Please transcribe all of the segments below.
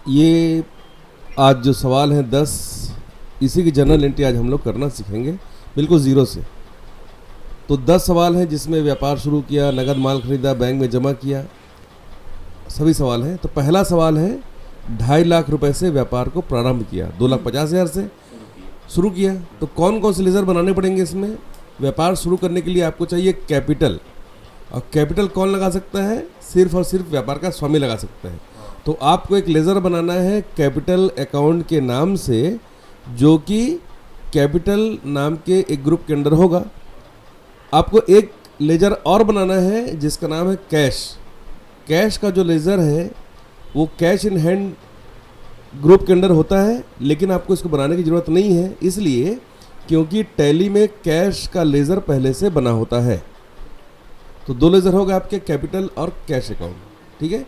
ये आज जो सवाल हैं 10, इसी की जनरल एंट्री आज हम लोग करना सीखेंगे बिल्कुल ज़ीरो से। तो 10 सवाल हैं जिसमें व्यापार शुरू किया, नगद माल खरीदा, बैंक में जमा किया, सभी सवाल हैं। तो पहला सवाल है 2.5 लाख रुपए से व्यापार को प्रारंभ किया, 2,50,000 से शुरू किया। तो कौन कौन से लेज़र बनाने पड़ेंगे इसमें? व्यापार शुरू करने के लिए आपको चाहिए कैपिटल, और कैपिटल कौन लगा सकता है? सिर्फ और सिर्फ व्यापार का स्वामी लगा सकता है। तो आपको एक लेज़र बनाना है कैपिटल अकाउंट के नाम से, जो कि कैपिटल नाम के एक ग्रुप के अंडर होगा। आपको एक लेज़र और बनाना है जिसका नाम है कैश। कैश का जो लेज़र है वो कैश इन हैंड ग्रुप के अंडर होता है, लेकिन आपको इसको बनाने की ज़रूरत नहीं है, इसलिए क्योंकि टैली में कैश का लेज़र पहले से बना होता है। तो 2 लेज़र होगा आपके, कैपिटल और कैश अकाउंट। ठीक है,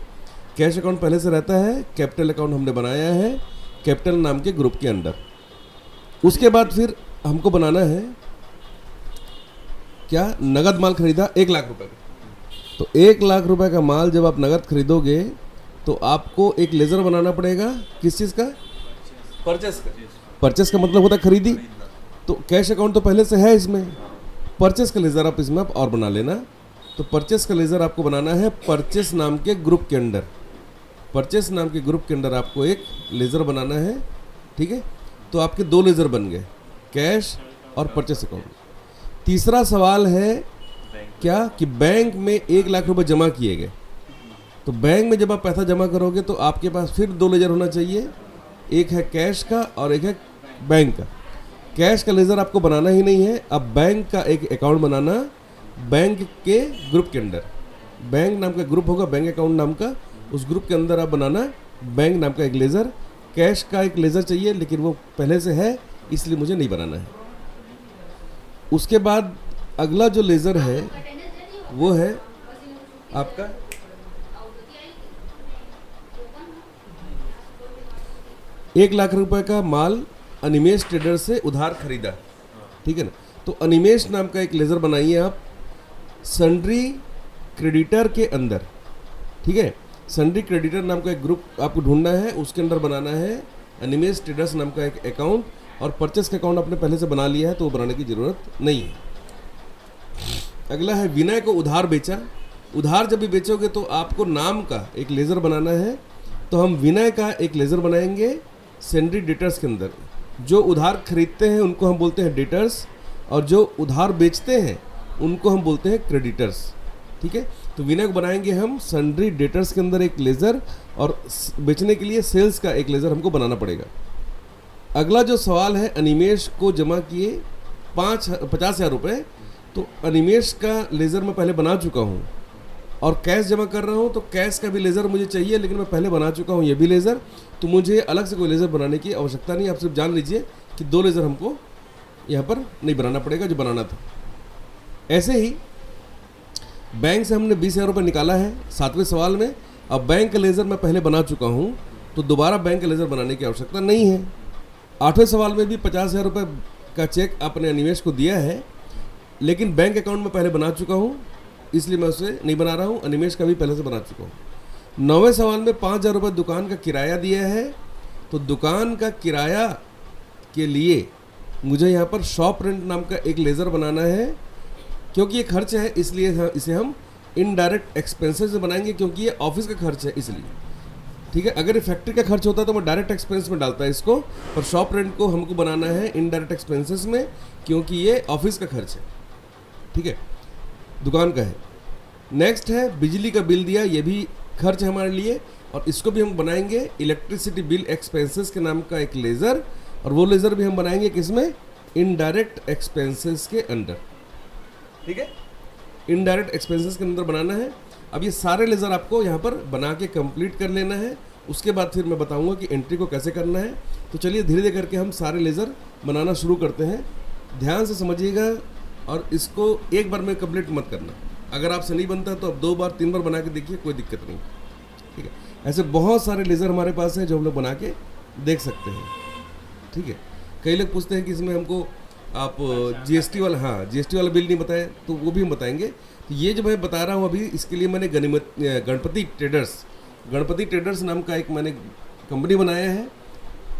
कैश अकाउंट पहले से रहता है, कैपिटल अकाउंट हमने बनाया है कैपिटल नाम के ग्रुप के अंडर। उसके बाद फिर हमको बनाना है क्या? नगद माल खरीदा 1 लाख रुपए का। तो 1 लाख रुपए का माल जब आप नगद खरीदोगे तो आपको एक लेज़र बनाना पड़ेगा। किस चीज़ का? परचेस का। परचेस का मतलब होता है खरीदी। तो कैश अकाउंट तो पहले से है इसमें, परचेस का लेज़र आप इसमें और बना लेना। तो परचेस का लेज़र आपको बनाना है परचेस नाम के ग्रुप के अंडर। परचेस नाम के ग्रुप के अंडर आपको एक लेज़र बनाना है। ठीक है, तो आपके 2 लेज़र बन गए, कैश और परचेस अकाउंट। तीसरा सवाल है क्या कि बैंक में 1 लाख रुपए जमा किए गए। तो बैंक में जब आप पैसा जमा करोगे तो आपके पास फिर 2 लेज़र होना चाहिए, एक है कैश का और एक है बैंक का। कैश का लेज़र आपको बनाना ही नहीं है, अब बैंक का एक अकाउंट बनाना बैंक के ग्रुप के अंडर। बैंक नाम का ग्रुप होगा, बैंक अकाउंट नाम का, उस ग्रुप के अंदर आप बनाना बैंक नाम का एक लेज़र। कैश का एक लेज़र चाहिए लेकिन वो पहले से है, इसलिए मुझे नहीं बनाना है। उसके बाद अगला जो लेज़र है वो है आपका 1 लाख रुपए का माल अनिमेश ट्रेडर से उधार खरीदा। ठीक है ना, तो अनिमेश नाम का एक लेज़र बनाइए आप सन्ड्री क्रेडिटर के अंदर। ठीक है, सन्ड्री क्रेडिटर नाम का एक ग्रुप आपको ढूंढना है, उसके अंदर बनाना है अनिमेश ट्रेडर्स नाम का एक अकाउंट। और परचेस का अकाउंट आपने पहले से बना लिया है तो वो बनाने की ज़रूरत नहीं है। अगला है विनय को उधार बेचा। उधार जब भी बेचोगे तो आपको नाम का एक लेज़र बनाना है। तो हम विनय का एक लेज़र बनाएंगे सन्ड्री डेटर्स के अंदर। जो उधार खरीदते हैं उनको हम बोलते हैं डेटर्स, और जो उधार बेचते हैं उनको हम बोलते हैं क्रेडिटर्स। ठीक है, तो विनय को बनाएंगे हम सन्ड्री डेटर्स के अंदर एक लेज़र, और बेचने के लिए सेल्स का एक लेज़र हमको बनाना पड़ेगा। अगला जो सवाल है, अनिमेश को जमा किए 50,000 रुपये। तो अनिमेश का लेज़र मैं पहले बना चुका हूँ, और कैश जमा कर रहा हूँ तो कैश का भी लेज़र मुझे चाहिए, लेकिन मैं पहले बना चुका हूँ ये भी लेज़र। तो मुझे अलग से कोई लेज़र बनाने की आवश्यकता नहीं। आप सिर्फ जान लीजिए कि 2 लेज़र हमको यहाँ पर नहीं बनाना पड़ेगा जो बनाना था। ऐसे ही बैंक से हमने 20,000 रुपये निकाला है 7वें सवाल में। अब बैंक का लेज़र मैं पहले बना चुका हूँ तो दोबारा बैंक का लेज़र बनाने की आवश्यकता नहीं है। 8वें सवाल में भी 50,000 रुपये का चेक आपने अनिमेश को दिया है, लेकिन बैंक अकाउंट में पहले बना चुका हूँ, इसलिए मैं उसे नहीं बना रहा हूँ। अनिमेश का भी पहले से बना चुका हूँ। 9वें सवाल में 5,000 रुपये दुकान का किराया दिया है। तो दुकान का किराया के लिए मुझे यहाँ पर शॉप रेंट नाम का एक लेज़र बनाना है। क्योंकि ये खर्च है इसलिए इसे हम इनडायरेक्ट एक्सपेंसेस में बनाएंगे, क्योंकि ये ऑफिस का खर्च है इसलिए। ठीक है, अगर ये फैक्ट्री का खर्च होता तो मैं डायरेक्ट एक्सपेंस में डालता है इसको, पर शॉप रेंट को हमको बनाना है इनडायरेक्ट एक्सपेंसेस में, क्योंकि ये ऑफिस का खर्च है। ठीक है, दुकान का है। नेक्स्ट है बिजली का बिल दिया, ये भी खर्च है हमारे लिए, और इसको भी हम बनाएंगे इलेक्ट्रिसिटी बिल एक्सपेंसेस के नाम का एक लेज़र, और वो लेज़र भी हम बनाएंगे किसमें? इनडायरेक्ट एक्सपेंसेस के अंडर। ठीक है, इनडायरेक्ट एक्सपेंसेस के अंदर बनाना है। अब ये सारे लेज़र आपको यहाँ पर बना के कंप्लीट कर लेना है। उसके बाद फिर मैं बताऊँगा कि एंट्री को कैसे करना है। तो चलिए धीरे धीरे करके हम सारे लेज़र बनाना शुरू करते हैं। ध्यान से समझिएगा और इसको एक बार में कंप्लीट मत करना। अगर आपसे नहीं बनता तो अब 2 बार 3 बार बना के देखिए, कोई दिक्कत नहीं। ठीक है, ऐसे बहुत सारे लेज़र हमारे पास हैं जो हम लोग बना के देख सकते हैं। ठीक है, कई लोग पूछते हैं कि इसमें हमको आप जीएसटी वाला, हाँ जीएसटी वाला बिल नहीं बताए, तो वो भी हम बताएंगे। तो ये जो मैं बता रहा हूँ अभी, इसके लिए मैंने गणपति ट्रेडर्स नाम का एक मैंने कंपनी बनाया है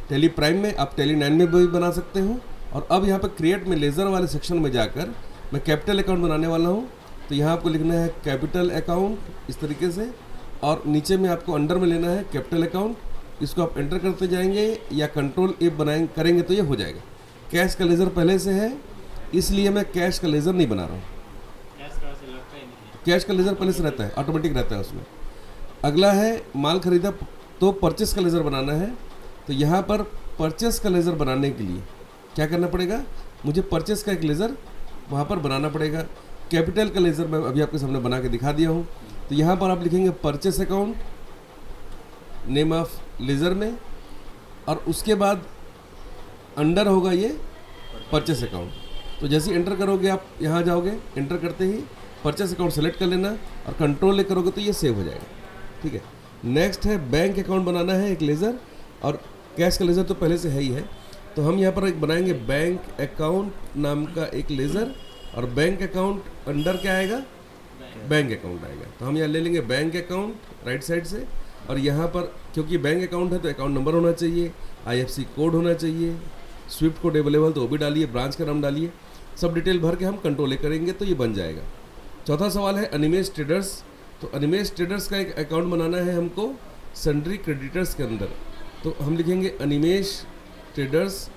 टेली प्राइम में, आप टेली 9 में भी बना सकते हो। और अब यहाँ पर क्रिएट में लेज़र वाले सेक्शन में जाकर मैं कैपिटल अकाउंट बनाने वाला हूँ। तो यहाँ आपको लिखना है कैपिटल अकाउंट इस तरीके से, और नीचे में आपको अंडर में लेना है कैपिटल अकाउंट। इसको आप एंटर करते जाएंगे या कंट्रोल F बनाएंगे करेंगे तो ये हो जाएगा। कैश का लेज़र पहले से है इसलिए मैं कैश का लेज़र नहीं बना रहा हूँ। कैश का लेज़र पहले से रहता है, ऑटोमेटिक रहता है उसमें। अगला है माल खरीदा तो परचेस का लेज़र बनाना है। तो यहाँ पर परचेस का लेज़र बनाने के लिए क्या करना पड़ेगा, मुझे परचेस का एक लेज़र वहाँ पर बनाना पड़ेगा। कैपिटल का लेज़र मैं अभी आपके सामने बना के दिखा दिया हूँ। तो यहाँ पर आप लिखेंगे purchase account name of laser में, और उसके बाद अंडर होगा ये परचेस अकाउंट। तो जैसे ही एंटर करोगे आप यहाँ जाओगे, एंटर करते ही परचेस अकाउंट सेलेक्ट कर लेना और कंट्रोल ले करोगे तो ये सेव हो जाएगा। ठीक है, नेक्स्ट है बैंक अकाउंट बनाना है एक लेज़र, और कैश का लेज़र तो पहले से है ही है। तो हम यहाँ पर एक बनाएंगे बैंक अकाउंट नाम का एक लेज़र, और बैंक अकाउंट अंडर क्या आएगा, बैंक अकाउंट आएगा। तो हम यहाँ ले लेंगे बैंक अकाउंट राइट साइड से, और यहाँ पर क्योंकि बैंक अकाउंट है तो अकाउंट नंबर होना चाहिए, IFSC कोड होना चाहिए, स्विफ्ट कोड अवेलेबल तो वो भी डालिए, ब्रांच का नाम डालिए, सब डिटेल भर के हम कंट्रोल करेंगे तो ये बन जाएगा। चौथा सवाल है अनिमेश ट्रेडर्स। तो अनिमेश ट्रेडर्स का एक अकाउंट बनाना है हमको सन्ड्री क्रेडिटर्स के अंदर। तो हम लिखेंगे अनिमेश ट्रेडर्स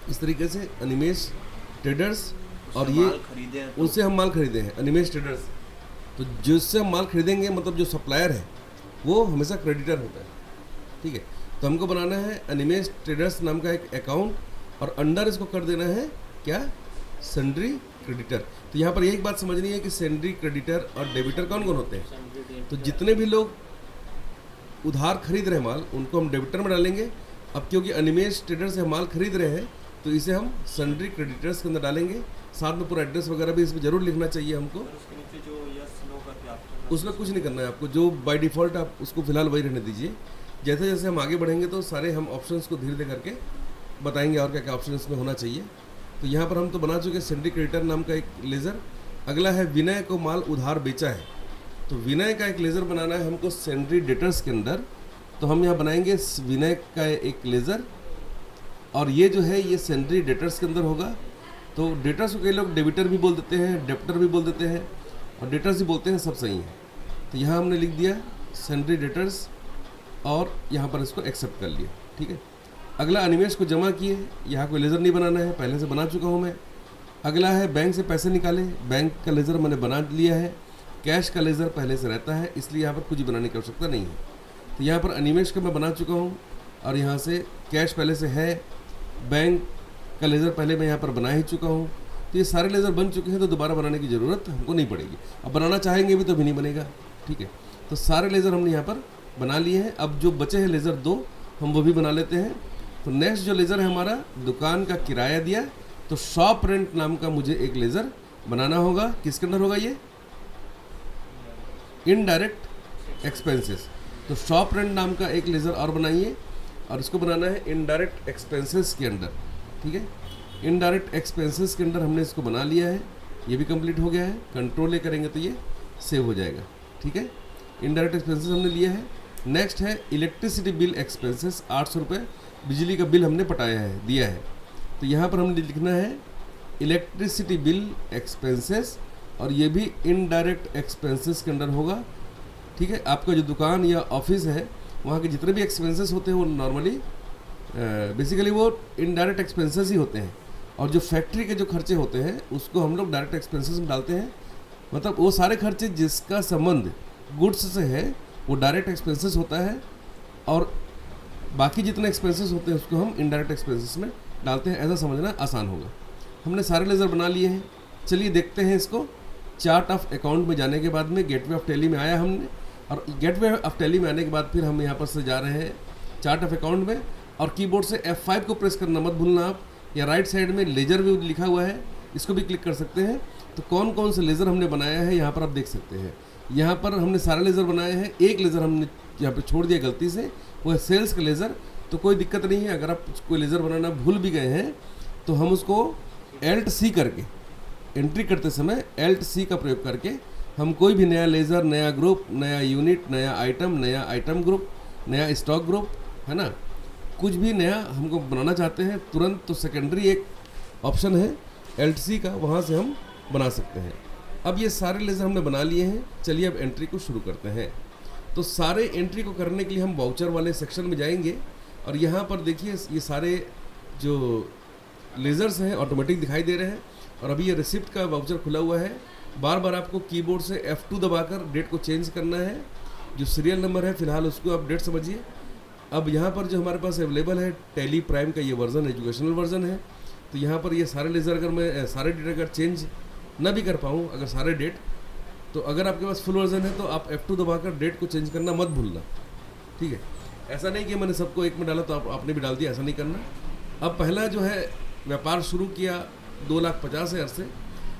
इस तरीके से, अनिमेश ट्रेडर्स, और ये उनसे हम माल खरीदे हैं अनिमेश ट्रेडर्स। तो जिससे हम माल खरीदेंगे मतलब जो सप्लायर है वो हमेशा क्रेडिटर होता है। ठीक है, तो हमको बनाना है अनिमेश ट्रेडर्स नाम का एक अकाउंट, और अंडर इसको कर देना है क्या, सन्ड्री क्रेडिटर। तो यहाँ पर एक बात समझनी है कि सन्ड्री क्रेडिटर और डेबिटर कौन कौन होते हैं। तो जितने भी लोग उधार खरीद रहे हैं माल उनको हम डेबिटर में डालेंगे। अब क्योंकि अनिमेश ट्रेडर से हम माल खरीद रहे हैं तो इसे हम सन्ड्री क्रेडिटर्स के अंदर डालेंगे। साथ में पूरा एड्रेस वगैरह भी इसमें ज़रूर लिखना चाहिए हमको। उसमें कुछ नहीं करना है आपको, जो बाय डिफ़ॉल्ट आप उसको फिलहाल वही रहने दीजिए। जैसे जैसे हम आगे बढ़ेंगे तो सारे हम ऑप्शंस को धीरे धीरे करके बताएंगे और क्या क्या ऑप्शन इसमें होना चाहिए। तो यहाँ पर हम तो बना चुके सन्ड्री क्रेडिटर नाम का एक लेज़र। अगला है विनय को माल उधार बेचा है। तो विनय का एक लेज़र बनाना है हमको सन्ड्री डेटर्स के अंदर। तो हम यहाँ बनाएंगे विनय का एक लेज़र, और ये जो है ये सन्ड्री डेटर्स के अंदर होगा। तो डेटर्स को कई लोग डेबिटर भी बोल देते हैं, डेप्टर भी बोल देते हैं, और डेटर्स भी बोलते हैं, सब सही है। तो यहाँ हमने लिख दिया सन्ड्री डेटर्स और यहाँ पर इसको एक्सेप्ट कर लिया। ठीक है, अगला अनिमेश को जमा किए, यहाँ कोई लेज़र नहीं बनाना है, पहले से बना चुका हूँ मैं। अगला है बैंक से पैसे निकाले, बैंक का लेज़र मैंने बना लिया है। कैश का लेज़र पहले से रहता है इसलिए यहाँ पर कुछ बनाने की आवश्यकता नहीं है। तो यहाँ पर अनिमेश का मैं बना चुका हूँ, और यहाँ से कैश पहले से है, बैंक का लेज़र पहले मैं यहाँ पर बना ही चुका हूँ। तो ये सारे लेज़र बन चुके हैं तो दोबारा बनाने की ज़रूरत हमको नहीं पड़ेगी। अब बनाना चाहेंगे भी तो भी नहीं बनेगा। ठीक है, तो सारे लेज़र हमने यहाँ पर बना लिए हैं। अब जो बचे हैं लेज़र 2 हम वो भी बना लेते हैं। तो नेक्स्ट जो लेज़र है हमारा दुकान का किराया दिया, तो शॉप रेंट नाम का मुझे एक लेज़र बनाना होगा। किसके अंदर होगा ये, इनडायरेक्ट एक्सपेंसेस। तो शॉप रेंट नाम का एक लेज़र और बनाइए, और इसको बनाना है इनडायरेक्ट एक्सपेंसेस के अंदर। ठीक है, इनडायरेक्ट एक्सपेंसेस के अंदर हमने इसको बना लिया है, ये भी कंप्लीट हो गया है। कंट्रोल ए करेंगे तो ये सेव हो जाएगा। ठीक है, इनडायरेक्ट एक्सपेंसेस हमने लिया है। नेक्स्ट है इलेक्ट्रिसिटी बिल एक्सपेंसेस, 800 रुपये बिजली का बिल हमने पटाया है, दिया है। तो यहाँ पर हमने लिखना है इलेक्ट्रिसिटी बिल एक्सपेंसेस, और ये भी इनडायरेक्ट एक्सपेंसेस के अंडर होगा। ठीक है, आपका जो दुकान या ऑफिस है वहाँ के जितने भी एक्सपेंसेस होते हैं वो नॉर्मली बेसिकली वो इनडायरेक्ट एक्सपेंसेस ही होते हैं, और जो फैक्ट्री के जो खर्चे होते हैं उसको हम लोग डायरेक्ट एक्सपेंसेस में डालते हैं। मतलब वो सारे खर्चे जिसका संबंध गुड्स से है वो डायरेक्ट एक्सपेंसेस होता है, और बाकी जितने एक्सपेंसेस होते हैं उसको हम इनडायरेक्ट एक्सपेंसेस में डालते हैं। ऐसा समझना आसान होगा। हमने सारे लेज़र बना लिए हैं, चलिए देखते हैं इसको। चार्ट ऑफ अकाउंट में जाने के बाद में गेटवे ऑफ टैली में आया हमने, और गेटवे ऑफ टैली में आने के बाद फिर हम यहाँ पर से जा रहे हैं चार्ट ऑफ अकाउंट में, और कीबोर्ड से F5 को प्रेस करना मत भूलना आप, या राइट साइड में लेज़र भी लिखा हुआ है इसको भी क्लिक कर सकते हैं। तो कौन कौन से लेज़र हमने बनाया है यहाँ पर आप देख सकते हैं। यहाँ पर हमने सारे लेज़र बनाए हैं, एक लेज़र हमने यहाँ पर छोड़ दिया गलती से, वो है सेल्स का लेज़र। तो कोई दिक्कत नहीं है, अगर आप कोई लेज़र बनाना भूल भी गए हैं तो हम उसको Alt+C करके एंट्री करते समय Alt+C का प्रयोग करके हम कोई भी नया लेज़र, नया ग्रुप, नया यूनिट, नया आइटम ग्रुप नया स्टॉक ग्रुप, है ना, कुछ भी नया हमको बनाना चाहते हैं तुरंत, तो सेकेंडरी एक ऑप्शन है एलटीसी का, वहाँ से हम बना सकते हैं। अब ये सारे लेज़र हमने बना लिए हैं, चलिए अब एंट्री को शुरू करते हैं। तो सारे एंट्री को करने के लिए हम वाउचर वाले सेक्शन में जाएंगे और यहाँ पर देखिए ये सारे जो लेज़र्स हैं ऑटोमेटिक दिखाई दे रहे हैं और अभी ये रिसिप्ट का वाउचर खुला हुआ है। बार बार आपको कीबोर्ड से F2 दबाकर डेट को चेंज करना है। जो सीरियल नंबर है फिलहाल उसको आप डेट समझिए। अब यहाँ पर जो हमारे पास अवेलेबल है टैली प्राइम का ये वर्जन एजुकेशनल वर्जन है, तो यहाँ पर ये सारे लेज़र अगर मैं सारे डेट अगर चेंज ना भी कर पाऊँ, अगर सारे डेट, तो अगर आपके पास फुल वर्जन है तो आप F2 दबाकर डेट को चेंज करना मत भूलना, ठीक है। ऐसा नहीं कि मैंने सबको एक में डाला तो आपने भी डाल दिया, ऐसा नहीं करना। अब पहला जो है व्यापार शुरू किया 2,50,000 से,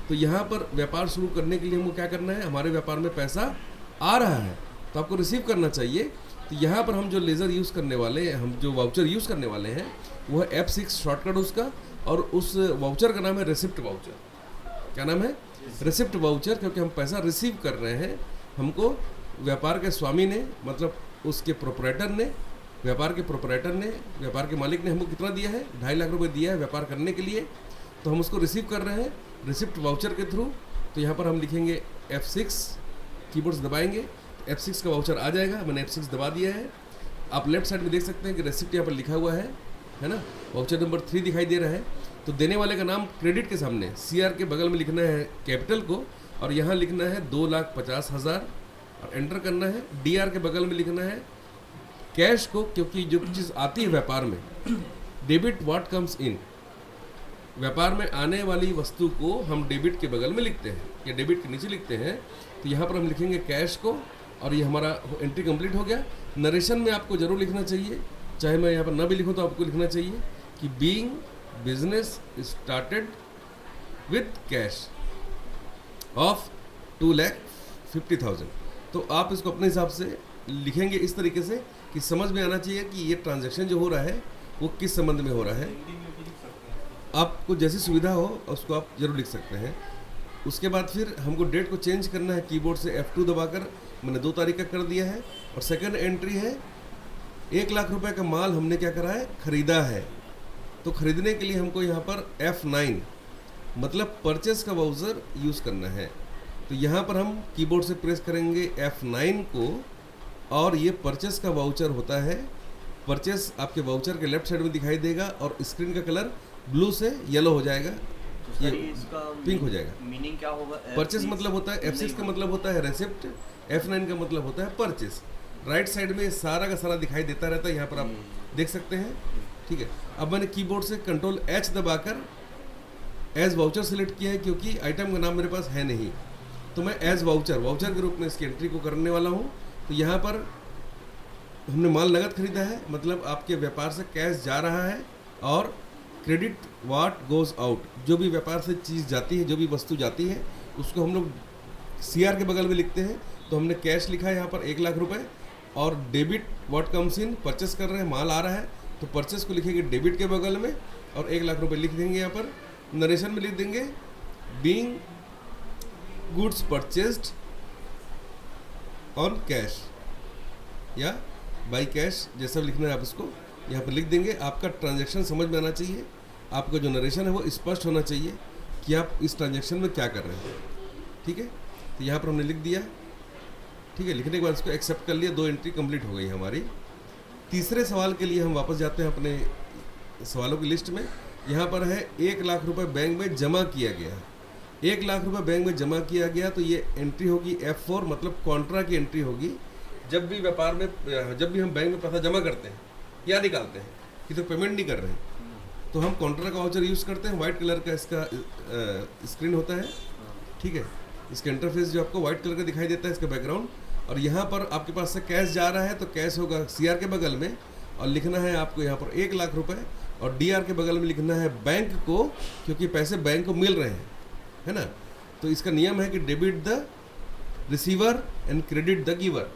तो यहाँ पर व्यापार शुरू करने के लिए हमको क्या करना है, हमारे व्यापार में पैसा आ रहा है तो आपको रिसीव करना चाहिए। तो यहाँ पर हम जो लेज़र यूज़ करने वाले, हम जो वाउचर यूज़ करने वाले हैं वो है F6 शॉर्टकट उसका, और उस वाउचर का नाम है रिसिप्ट वाउचर। क्या नाम है? रिसिप्ट वाउचर, क्योंकि हम पैसा रिसीव कर रहे हैं। हमको व्यापार के स्वामी ने, मतलब उसके प्रोपराइटर ने, व्यापार के प्रोपराइटर ने, व्यापार के मालिक ने हमको कितना दिया है, 2.5 लाख रुपए दिया है व्यापार करने के लिए, तो हम उसको रिसीव कर रहे हैं रिसिप्ट वाउचर के थ्रू। तो यहाँ पर हम लिखेंगे F6, कीबोर्ड दबाएंगे, F6 का वाउचर आ जाएगा। मैंने F6 दबा दिया है। आप लेफ्ट साइड में देख सकते हैं कि रिसिप्ट यहाँ पर लिखा हुआ है ना, वाउचर नंबर 3 दिखाई दे रहा है। तो देने वाले का नाम क्रेडिट के सामने CR के बगल में लिखना है कैपिटल को, और यहाँ लिखना है 2,50,000 और एंटर करना है। DR के बगल में लिखना है कैश को, क्योंकि जो चीज़ आती है व्यापार में, डेबिट व्हाट कम्स इन, व्यापार में आने वाली वस्तु को हम डेबिट के बगल में लिखते हैं या डेबिट के नीचे लिखते हैं। तो यहाँ पर हम लिखेंगे कैश को, और ये हमारा एंट्री कंप्लीट हो गया। नरेशन में आपको जरूर लिखना चाहिए, चाहे मैं यहाँ पर ना भी लिखूँ तो आपको लिखना चाहिए कि being business started with cash of 2,50,000। तो आप इसको अपने हिसाब से लिखेंगे इस तरीके से कि समझ में आना चाहिए कि ये ट्रांजैक्शन जो हो रहा है वो किस संबंध में हो रहा है। आपको जैसी सुविधा हो उसको आप जरूर लिख सकते हैं। उसके बाद फिर हमको डेट को चेंज करना है, कीबोर्ड से F2 दबाकर मैंने 2 तारीख का कर दिया है। और सेकंड एंट्री है 1 लाख रुपए का माल हमने क्या करा है, खरीदा है। तो खरीदने के लिए हमको यहाँ पर F9 मतलब परचेस का वाउचर यूज़ करना है। तो यहाँ पर हम कीबोर्ड से प्रेस करेंगे F9 को, और ये परचेस का वाउचर होता है। परचेस आपके वाउचर के लेफ्ट साइड में दिखाई देगा और स्क्रीन का कलर ब्लू से येलो हो जाएगा, ये पिंक हो जाएगा। मीनिंग क्या होगा? परचेस मतलब होता है, F6 का मतलब होता है रेसिप्ट, F9 का मतलब होता है परचेस। राइट साइड में सारा का सारा दिखाई देता रहता है, यहाँ पर आप देख सकते हैं, ठीक है। अब मैंने कीबोर्ड से Ctrl H दबाकर एज वाउचर सेलेक्ट किया है, क्योंकि आइटम का नाम मेरे पास है नहीं, तो मैं एज वाउचर के रूप में इसकी एंट्री को करने वाला हूँ। तो यहाँ पर हमने माल नगद खरीदा है, मतलब आपके व्यापार से कैश जा रहा है, और क्रेडिट व्हाट गोज आउट, जो भी व्यापार से चीज़ जाती है, जो भी वस्तु जाती है, उसको हम लोग CR के बगल में लिखते हैं। तो हमने कैश लिखा है यहाँ पर 1 लाख रुपए, और debit what comes in, purchase कर रहे हैं, माल आ रहा है, तो परचेस को लिखेंगे डेबिट के बगल में और 1 लाख रुपए लिख देंगे। यहाँ पर नरेशन में लिख देंगे being goods purchased on cash या बाई कैश, जैसा भी लिखना है आप इसको यहाँ पर लिख देंगे। आपका ट्रांजैक्शन समझ में आना चाहिए, आपका जो नरेशन है वो स्पष्ट होना चाहिए कि आप इस ट्रांजैक्शन में क्या कर रहे हैं, ठीक है। तो यहाँ पर हमने लिख दिया, ठीक है। लिखने के बाद इसको एक्सेप्ट कर लिया, 2 एंट्री कंप्लीट हो गई हमारी। तीसरे सवाल के लिए हम वापस जाते हैं अपने सवालों की लिस्ट में। यहाँ पर है 1 लाख रुपए बैंक में जमा किया गया, 1 लाख रुपए बैंक में जमा किया गया, तो ये एंट्री होगी F4 मतलब कॉन्ट्रा की एंट्री होगी। जब भी व्यापार में, जब भी हम बैंक में पैसा जमा करते हैं या निकालते हैं कि तो पेमेंट नहीं कर रहे हैं, तो हम कॉन्ट्रा का वाउचर यूज़ करते हैं। वाइट कलर का इसका स्क्रीन होता है, ठीक है। इसका इंटरफेस जो आपको वाइट कलर का दिखाई देता है, इसका बैकग्राउंड। और यहाँ पर आपके पास से कैश जा रहा है, तो कैश होगा CR के बगल में, और लिखना है आपको यहाँ पर 1 लाख रुपए, और DR के बगल में लिखना है बैंक को, क्योंकि पैसे बैंक को मिल रहे हैं, है ना। तो इसका नियम है कि debit the receiver and credit the giver,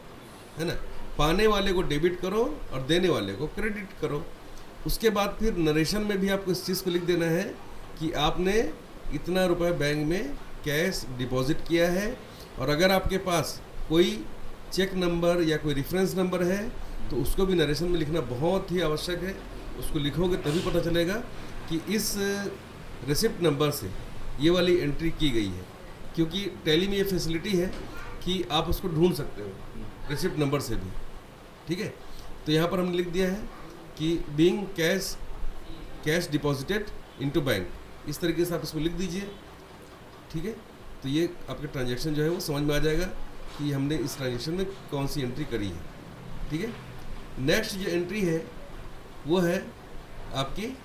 है ना। पाने वाले को डेबिट करो और देने वाले को क्रेडिट करो। उसके बाद फिर नरेशन में भी आपको इस चीज़ को लिख देना है कि आपने इतना रुपए बैंक में कैश डिपॉजिट किया है, और अगर आपके पास कोई चेक नंबर या कोई रेफरेंस नंबर है तो उसको भी नरेशन में लिखना बहुत ही आवश्यक है। उसको लिखोगे तभी पता चलेगा कि इस रिसिप्ट नंबर से ये वाली एंट्री की गई है, क्योंकि टैली में ये फैसिलिटी है कि आप उसको ढूंढ सकते हो रिसिप्ट नंबर से भी। ठीक है, तो यहाँ पर हमने लिख दिया है कि being cash deposited into bank, इस तरीके से आप इसको लिख दीजिए। ठीक है, तो ये आपके ट्रांजैक्शन जो है वो समझ में आ जाएगा कि हमने इस ट्रांजैक्शन में कौन सी एंट्री करी है। ठीक है, नेक्स्ट जो एंट्री है वो है आपकी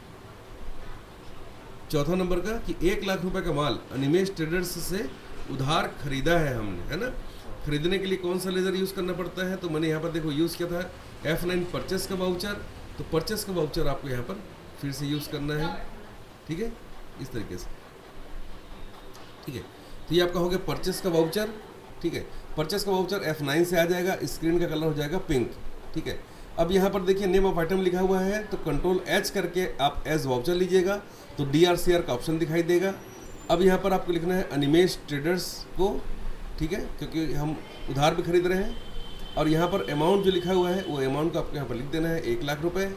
चौथा नंबर का कि 1 लाख रुपए का माल अनिमेष ट्रेडर्स से उधार खरीदा है हमने, है ना। खरीदने के लिए कौन सा लेजर यूज़ करना पड़ता है, तो मैंने यहाँ पर देखो यूज़ किया था F9 परचेस का वाउचर। तो परचेस का वाउचर आपको यहाँ पर फिर से यूज़ करना है। ठीक है, इस तरीके से। ठीक है, तो ये आपका हो गया परचेस का वाउचर। ठीक है, परचेस का वाउचर F9 से आ जाएगा, स्क्रीन का कलर हो जाएगा पिंक। ठीक है, अब यहाँ पर देखिए नेम ऑफ आइटम लिखा हुआ है, तो कंट्रोल H करके आप एज वाउचर लीजिएगा तो DRCR का ऑप्शन दिखाई देगा। अब यहाँ पर आपको लिखना है अनिमेष ट्रेडर्स को। ठीक है, क्योंकि हम उधार भी खरीद रहे हैं। और यहाँ पर अमाउंट जो लिखा हुआ है वो अमाउंट को आपको यहाँ पर लिख देना है 1 लाख रुपए।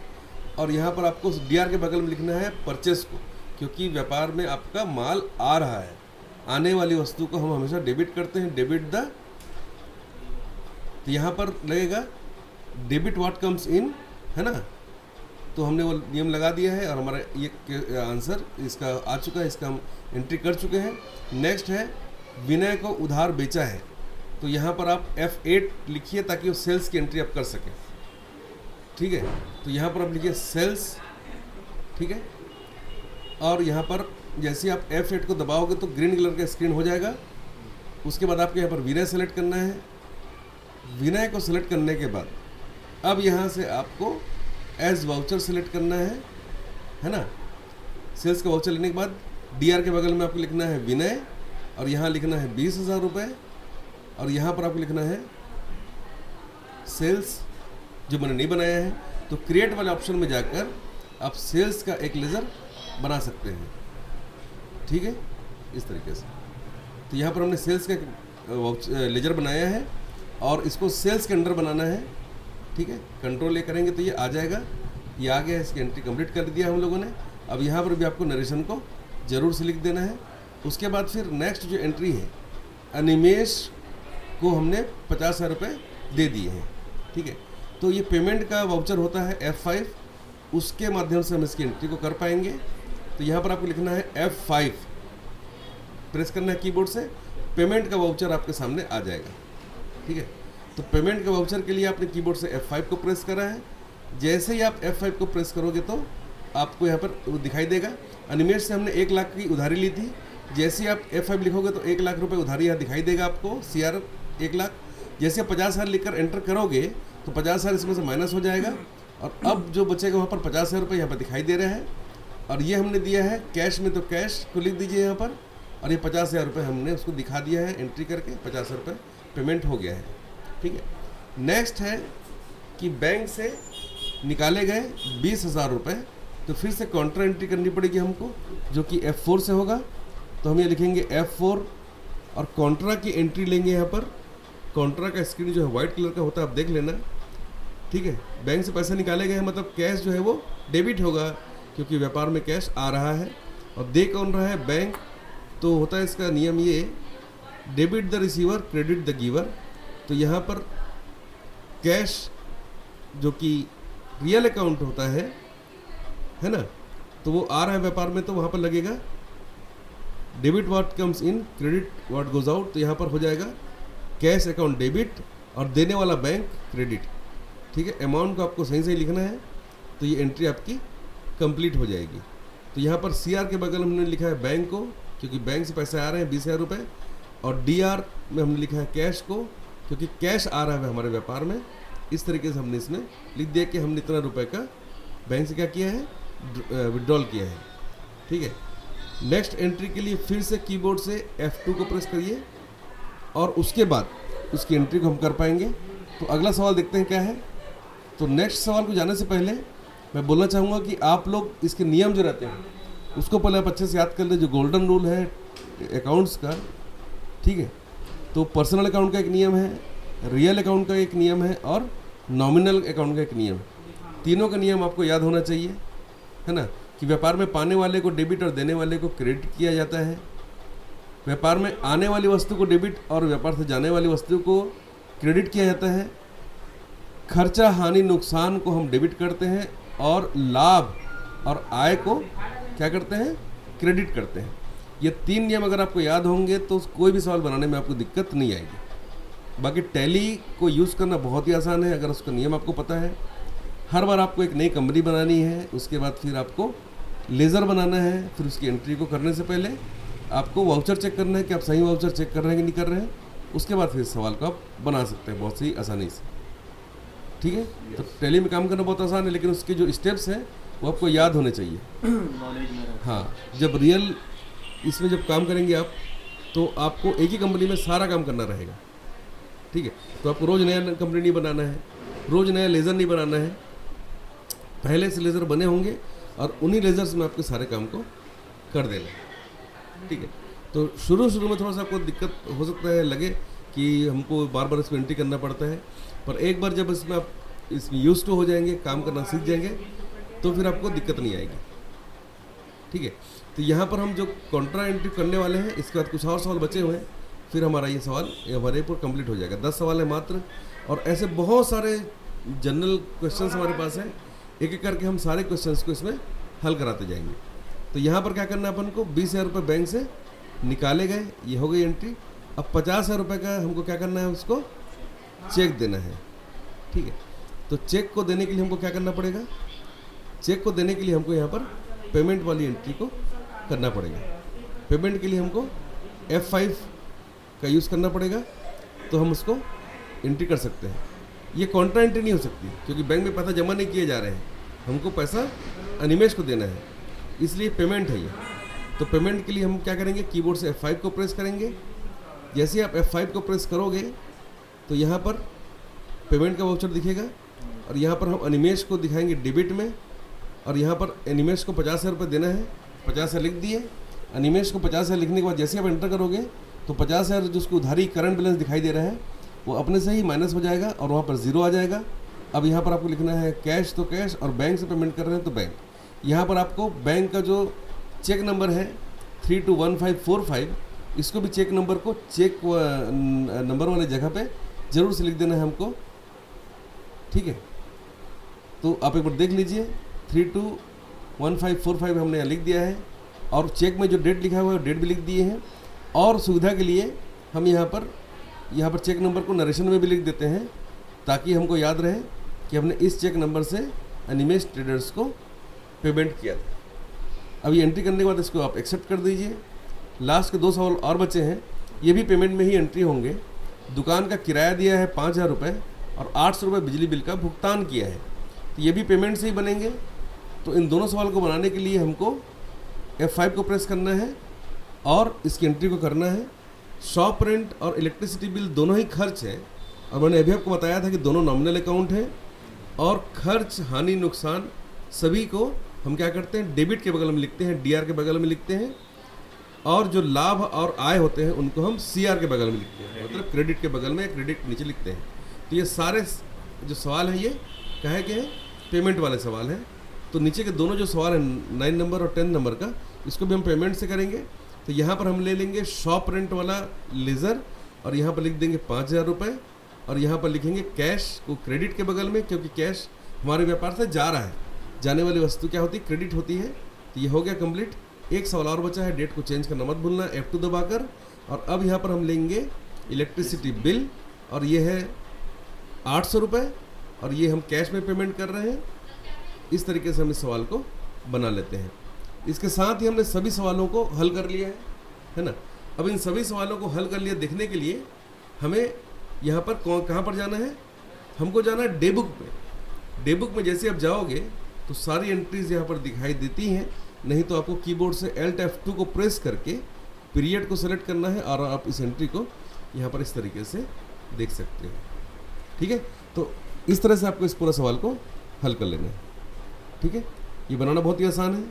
और यहाँ पर आपको DR के बगल में लिखना है परचेस को, क्योंकि व्यापार में आपका माल आ रहा है। आने वाली वस्तु को हम हमेशा डेबिट करते हैं, डेबिट द। तो यहाँ पर लगेगा डेबिट व्हाट कम्स इन, है ना। तो हमने वो नियम लगा दिया है और हमारा ये आंसर इसका आ चुका है, इसका हम एंट्री कर चुके हैं। नेक्स्ट है विनय को उधार बेचा है, तो यहाँ पर आप F8 लिखिए ताकि वो सेल्स की एंट्री आप कर सकें। ठीक है, तो यहाँ पर आप लिखिए सेल्स। ठीक है, और यहाँ पर जैसे आप F8 को दबाओगे तो ग्रीन कलर का स्क्रीन हो जाएगा। उसके बाद आपको यहाँ पर विनय सेलेक्ट करना है। विनय को सेलेक्ट करने के बाद अब यहाँ से आपको एज वाउचर सेलेक्ट करना है ना। सेल्स का वाउचर लेने के बाद DR के बगल में आपको लिखना है विनय, और यहाँ लिखना है 20,000 रुपये। और यहाँ पर आपको लिखना है सेल्स, जो मैंने नहीं बनाया है। तो क्रिएट वाले ऑप्शन में जाकर आप सेल्स का एक लेजर बना सकते हैं। ठीक है, इस तरीके से। तो यहाँ पर हमने सेल्स का लेजर बनाया है और इसको सेल्स के अंडर बनाना है। ठीक है, कंट्रोल ए करेंगे तो ये आ जाएगा, ये आ गया। इसकी एंट्री कंप्लीट कर दिया हम लोगों ने। अब यहाँ पर भी आपको नरेशन को ज़रूर से लिख देना है। उसके बाद फिर नेक्स्ट जो एंट्री है, अनिमेष को हमने 50,000 रुपये दे दिए हैं। ठीक है, तो ये पेमेंट का वाउचर होता है F5, उसके माध्यम से हम इसकी एंट्री को कर पाएंगे। तो यहाँ पर आपको लिखना है F5, प्रेस करना है कीबोर्ड से, पेमेंट का वाउचर आपके सामने आ जाएगा। ठीक है, तो पेमेंट के वाउचर के लिए आपने कीबोर्ड से F5 को प्रेस करा है। जैसे ही आप F5 को प्रेस करोगे तो आपको यहाँ पर वो दिखाई देगा। अनिमेष से हमने 1 लाख की उधारी ली थी। जैसे ही आप F5 लिखोगे तो 1 लाख रुपए उधारी यहाँ दिखाई देगा आपको, CR 1 लाख। जैसे आप 50,000 लिखकर एंटर करोगे तो 50,000 इसमें से माइनस हो जाएगा, और अब जो बचेगा वहाँ पर 50,000 रुपये यहाँ पर दिखाई दे रहे हैं। और ये हमने दिया है कैश में, तो कैश को लिख दीजिए यहाँ पर, और ये 50,000 रुपये हमने उसको दिखा दिया है एंट्री करके। 50,000 रुपये पेमेंट हो गया है। ठीक है, नेक्स्ट है कि बैंक से निकाले गए 20,000 रुपये, तो फिर से काउंटर एंट्री करनी पड़ेगी हमको, जो कि F4 से होगा। तो हम ये लिखेंगे F4 और कॉन्ट्रा की एंट्री लेंगे यहाँ पर। कॉन्ट्रा का स्क्रीन जो है वाइट कलर का होता है, आप देख लेना। ठीक है, बैंक से पैसा निकाले गए हैं, मतलब कैश जो है वो डेबिट होगा, क्योंकि व्यापार में कैश आ रहा है। और दे कौन रहा है? बैंक। तो होता है इसका नियम ये, debit the receiver credit the giver. तो यहाँ पर कैश जो कि रियल अकाउंट होता है ना, तो वो आ रहा है व्यापार में, तो वहाँ पर लगेगा debit what comes in credit what goes out. तो यहाँ पर हो जाएगा कैश अकाउंट डेबिट और देने वाला बैंक क्रेडिट। ठीक है, अमाउंट को आपको सही सही लिखना है, तो ये एंट्री आपकी कंप्लीट हो जाएगी। तो यहाँ पर CR के बगल हमने लिखा है बैंक को, क्योंकि बैंक से पैसे आ रहे हैं 20,000 रुपये, और DR में हमने लिखा है कैश को, क्योंकि कैश आ रहा है हमारे व्यापार में। इस तरीके से हमने इसमें लिख दिया कि हमने इतना रुपए का बैंक से क्या किया है, विड्रॉल किया है। ठीक है, नेक्स्ट एंट्री के लिए फिर से कीबोर्ड से F2 को प्रेस करिए, और उसके बाद उसकी एंट्री को हम कर पाएंगे। तो अगला सवाल देखते हैं क्या है। तो नेक्स्ट सवाल को जाने से पहले मैं बोलना चाहूँगा कि आप लोग इसके नियम जो रहते हैं उसको पहले आप अच्छे से याद कर लें, जो गोल्डन रूल है अकाउंट्स का। ठीक है, तो पर्सनल अकाउंट का एक नियम है, रियल अकाउंट का एक नियम है, और नॉमिनल अकाउंट का एक नियम है। तीनों का नियम आपको याद होना चाहिए, है ना, कि व्यापार में पाने वाले को डेबिट और देने वाले को क्रेडिट किया जाता है। व्यापार में आने वाली वस्तु को डेबिट और व्यापार से जाने वाली वस्तु को क्रेडिट किया जाता है। खर्चा, हानि, नुकसान को हम डेबिट करते हैं और लाभ और आय को क्या करते हैं, क्रेडिट करते हैं। ये 3 नियम अगर आपको याद होंगे तो कोई भी सवाल बनाने में आपको दिक्कत नहीं आएगी। बाकी टैली को यूज़ करना बहुत ही आसान है अगर उसका नियम आपको पता है। हर बार आपको एक नई कंपनी बनानी है, उसके बाद फिर आपको लेज़र बनाना है, फिर उसकी एंट्री को करने से पहले आपको वाउचर चेक करना है कि आप सही वाउचर चेक कर रहे हैं कि नहीं कर रहे हैं। उसके बाद फिर सवाल को आप बना सकते हैं बहुत सी आसानी से। ठीक है, तो टैली में काम करना बहुत आसान है, लेकिन उसके जो स्टेप्स हैं वो आपको याद होने चाहिए। हाँ, जब रियल इसमें जब काम करेंगे आप, तो आपको एक ही कंपनी में सारा काम करना रहेगा। ठीक है, तो आपको रोज़ नया कंपनी नहीं बनाना है, रोज़ नया लेज़र नहीं बनाना है। पहले से लेज़र बने होंगे और उन्हीं लेज़र्स में आपके सारे काम को कर देना है। ठीक है, तो शुरू में थोड़ा सा आपको दिक्कत हो सकता है, लगे कि हमको बार बार इसमें एंट्री करना पड़ता है, पर एक बार जब इसमें आप इसमें यूज टू हो जाएंगे, काम करना सीख जाएंगे, तो फिर आपको दिक्कत नहीं आएगी। ठीक है, तो यहाँ पर हम जो कॉन्ट्रा एंट्री करने वाले हैं, इसके बाद कुछ और सवाल बचे हुए हैं, फिर हमारा ये सवाल हमारे पर कंप्लीट हो जाएगा। 10 सवाल है मात्र, और ऐसे बहुत सारे जनरल क्वेश्चंस हमारे पास हैं। एक एक करके हम सारे क्वेश्चंस को इसमें हल कराते जाएंगे। तो यहाँ पर क्या करना है अपन को, 20,000 रुपये बैंक से निकाले गए, ये हो गई एंट्री। अब 50,000 रुपये का हमको क्या करना है, उसको चेक देना है। ठीक है, तो चेक को देने के लिए हमको क्या करना पड़ेगा, चेक को देने के लिए हमको यहाँ पर पेमेंट वाली एंट्री को करना पड़ेगा। पेमेंट के लिए हमको F5 का यूज़ करना पड़ेगा, तो हम उसको एंट्री कर सकते हैं। ये कॉन्ट्रा एंट्री नहीं हो सकती, क्योंकि बैंक में पैसा जमा नहीं किए जा रहे हैं, हमको पैसा अनिमेश को देना है, इसलिए पेमेंट है ये। तो पेमेंट के लिए हम क्या करेंगे, कीबोर्ड से F5 को प्रेस करेंगे। जैसे ही आप F5 को प्रेस करोगे तो यहाँ पर पेमेंट का वाउचर दिखेगा, और यहाँ पर हम अनिमेश को दिखाएंगे डेबिट में, और यहाँ पर अनिमेश को 50,000 रुपये देना है, 50,000 लिख दिए। अनिमेश को 50,000 लिखने के बाद जैसे आप एंटर करोगे तो 50,000 जो उसको उधारी करंट बैलेंस दिखाई दे रहा है वो अपने से ही माइनस हो जाएगा और वहाँ पर 0 आ जाएगा। अब यहाँ पर आपको लिखना है कैश तो कैश, और बैंक से पेमेंट कर रहे हैं तो बैंक। यहाँ पर आपको बैंक का जो चेक नंबर है 321545, इसको भी चेक नंबर को चेक नंबर वाले जगह पे ज़रूर से लिख देना है हमको। ठीक है, तो आप एक बार देख लीजिए, 321545 हमने यहाँ लिख दिया है, और चेक में जो डेट लिखा हुआ है डेट भी लिख दिए हैं। और सुविधा के लिए हम यहाँ पर चेक नंबर को नरेशन में भी लिख देते हैं, ताकि हमको याद रहे कि हमने इस चेक नंबर से अनिमेश ट्रेडर्स को पेमेंट किया था। अब ये एंट्री करने के बाद इसको आप एक्सेप्ट कर दीजिए। लास्ट के 2 सवाल और बचे हैं, ये भी पेमेंट में ही एंट्री होंगे। दुकान का किराया दिया है 5,000 रुपये और 800 रुपये बिजली बिल का भुगतान किया है, तो ये भी पेमेंट से ही बनेंगे। तो इन दोनों सवाल को बनाने के लिए हमको F5 को प्रेस करना है और इसकी एंट्री को करना है। शॉप रेंट और इलेक्ट्रिसिटी बिल दोनों ही खर्च हैं, और मैंने अभी आपको बताया था कि दोनों नॉमिनल अकाउंट हैं, और खर्च, हानि, नुकसान सभी को हम क्या करते हैं, डेबिट के बगल में लिखते हैं, DR के बगल में लिखते हैं, और जो लाभ और आय होते हैं उनको हम CR के बगल में लिखते हैं, मतलब क्रेडिट के बगल में, क्रेडिट नीचे लिखते हैं। तो ये सारे जो सवाल हैं ये कहे के हैं, पेमेंट वाले सवाल हैं। तो नीचे के दोनों जो सवाल हैं 9 नंबर और 10 नंबर का, इसको भी हम पेमेंट से करेंगे। तो यहाँ पर हम ले लेंगे शॉप रेंट वाला लेज़र, और यहाँ पर लिख देंगे 5,000 रुपये, और यहाँ पर लिखेंगे कैश को क्रेडिट के बगल में, क्योंकि कैश हमारे व्यापार से जा रहा है, जाने वाली वस्तु क्या होती है, क्रेडिट होती है। तो ये हो गया कंप्लीट। एक सवाल और बचा है, डेट को चेंज करना मत भूलना, F2 दबाकर। और अब यहाँ पर हम लेंगे इलेक्ट्रिसिटी बिल, और ये है 800 रुपये, और ये हम कैश में पेमेंट कर रहे हैं। इस तरीके से हम इस सवाल को बना लेते हैं। इसके साथ ही हमने सभी सवालों को हल कर लिया है ना। अब इन सभी सवालों को हल कर लिया देखने के लिए हमें यहाँ पर कहाँ पर जाना है, हमको जाना है डे बुक में। डे बुक में जैसे आप जाओगे तो सारी एंट्रीज यहाँ पर दिखाई देती हैं, नहीं तो आपको कीबोर्ड से Alt F2 को प्रेस करके पीरियड को सेलेक्ट करना है, और आप इस एंट्री को यहाँ पर इस तरीके से देख सकते हैं। ठीक है, तो इस तरह से आपको इस पूरा सवाल को हल कर लेना है। ठीक है, ये बनाना बहुत ही आसान है,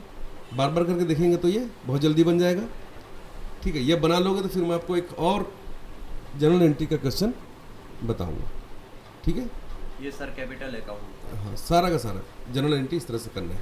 बार बार करके देखेंगे तो ये बहुत जल्दी बन जाएगा। ठीक है, ये बना लोगे तो फिर मैं आपको एक और जनरल एंट्री का क्वेश्चन बताऊंगा। ठीक है, ये सर कैपिटल अकाउंट। हाँ, सारा का सारा जनरल एंट्री इस तरह से करना है।